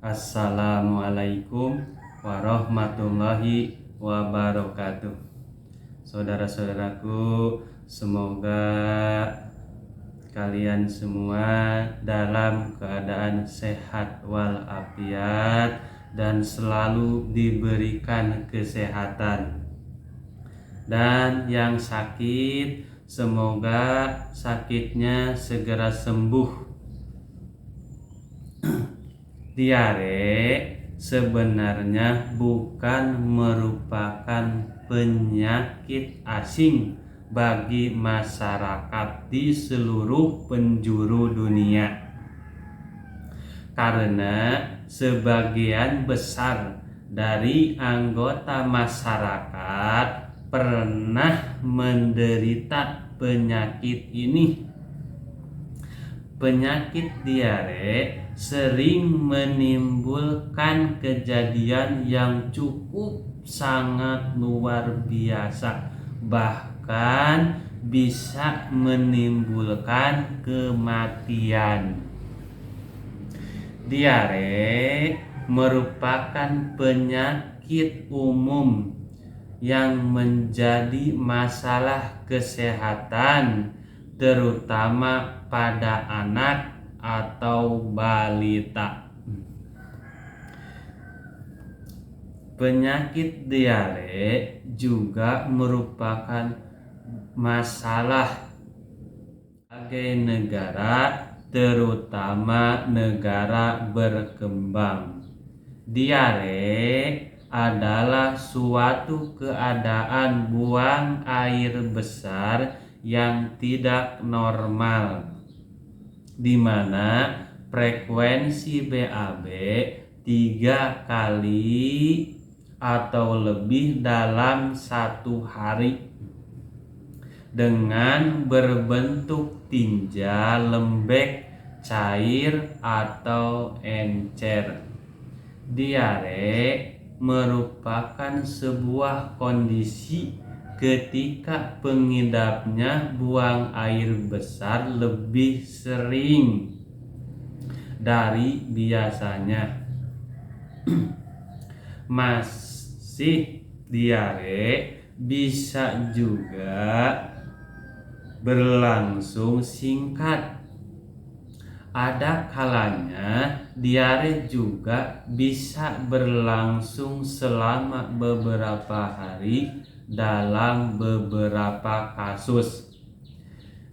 Assalamualaikum warahmatullahi wabarakatuh. Saudara-saudaraku, semoga kalian semua dalam keadaan sehat walafiat dan selalu diberikan kesehatan. Dan yang sakit, semoga sakitnya segera sembuh. Diare sebenarnya bukan merupakan penyakit asing bagi masyarakat di seluruh penjuru dunia, karena sebagian besar dari anggota masyarakat pernah menderita penyakit ini. Penyakit diare sering menimbulkan kejadian yang cukup sangat luar biasa, bahkan bisa menimbulkan kematian. Diare merupakan penyakit umum yang menjadi masalah kesehatan, terutama pada anak atau balita. Penyakit diare juga merupakan masalah bagi negara, terutama negara berkembang. Diare adalah suatu keadaan buang air besar yang tidak normal, di mana frekuensi BAB 3 kali atau lebih dalam satu hari, dengan berbentuk tinja, lembek, cair, atau encer. Diare merupakan sebuah kondisi ketika pengidapnya buang air besar lebih sering dari biasanya. Masih diare bisa juga berlangsung singkat. Ada kalanya diare juga bisa berlangsung selama beberapa hari dalam beberapa kasus.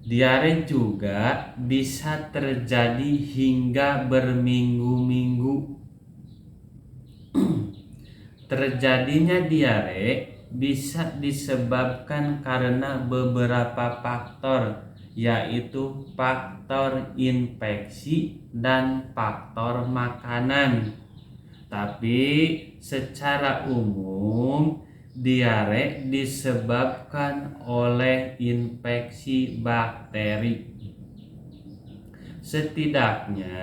Diare juga bisa terjadi hingga berminggu-minggu. Terjadinya diare bisa disebabkan karena beberapa faktor, yaitu faktor infeksi dan faktor makanan. Tapi secara umum diare disebabkan oleh infeksi bakteri. Setidaknya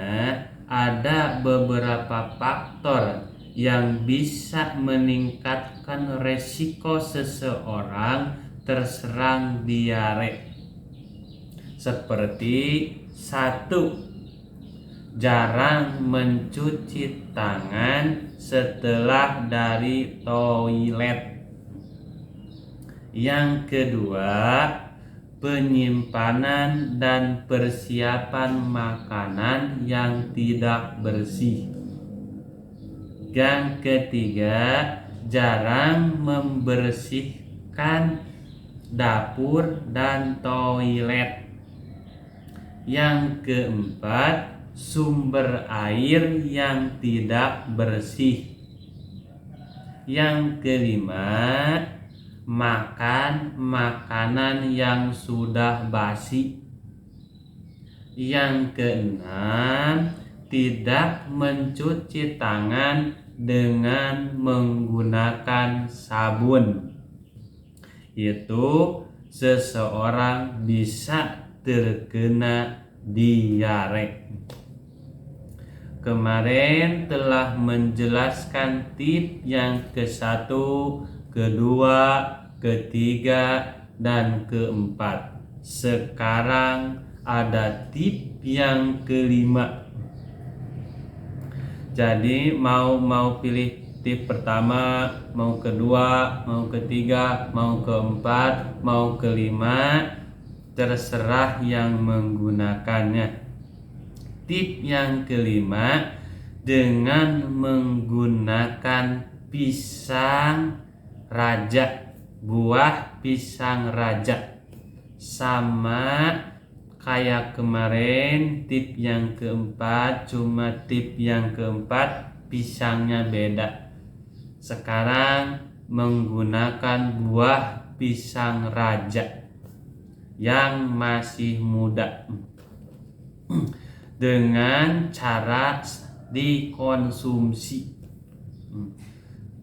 ada beberapa faktor yang bisa meningkatkan resiko seseorang terserang diare, seperti 1. Jarang mencuci tangan setelah dari toilet. Yang kedua, penyimpanan dan persiapan makanan yang tidak bersih. Yang ketiga, jarang membersihkan dapur dan toilet. Yang keempat, sumber air yang tidak bersih. Yang kelima, makan makanan yang sudah basi. Yang keenam, tidak mencuci tangan dengan menggunakan sabun. Itu seseorang bisa terkena diare. Kemarin telah menjelaskan tip yang ke-1, kedua, ketiga, dan keempat. Sekarang ada tip yang kelima. Jadi mau pilih tip pertama, mau kedua, mau ketiga, mau keempat, mau kelima, terserah yang menggunakannya. Tip yang kelima, dengan menggunakan pisang raja, buah pisang raja. Sama kayak kemarin tip yang keempat, cuma tip yang keempat pisangnya beda. Sekarang menggunakan buah pisang raja yang masih muda dengan cara dikonsumsi.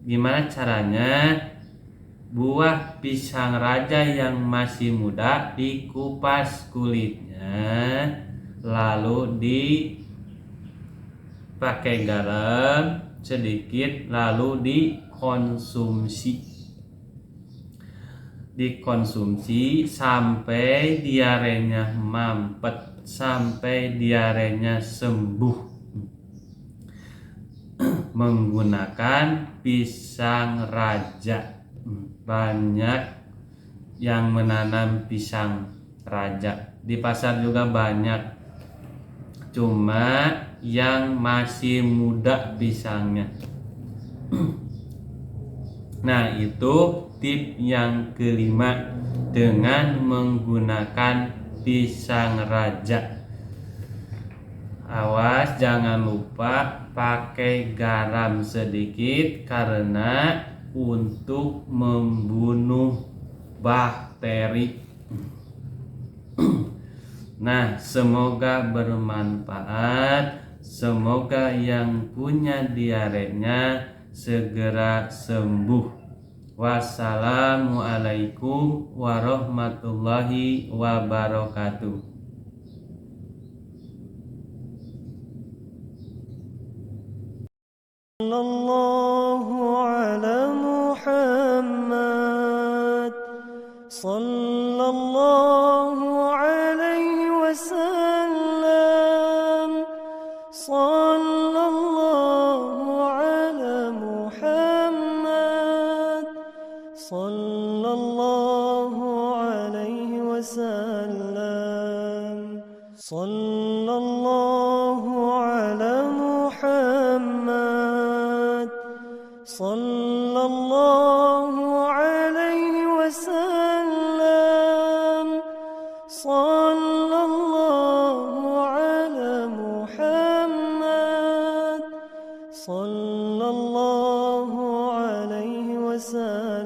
Gimana caranya? Buah pisang raja yang masih muda dikupas kulitnya, lalu dipakai garam sedikit, lalu dikonsumsi sampai diarenya mampet, sampai diarenya sembuh, menggunakan pisang raja. Banyak yang menanam pisang raja di pasar juga banyak, cuma yang masih muda pisangnya. Nah, itu tip yang kelima, dengan menggunakan pisang raja. Awas jangan lupa pakai garam sedikit karena untuk membunuh bakteri. Nah, semoga bermanfaat. Semoga yang punya diarenya segera sembuh. Wassalamualaikum warahmatullahi wabarakatuh. Sallallahu ala Muhammad, sallallahu alaihi wasallam, sallallahu ala Muhammad, sallallahu alaihi wasallam, sallallahu ala Muhammad, sallallahu alaihi wasallam, sallallahu ala Muhammad, sallallahu alaihi wasallam.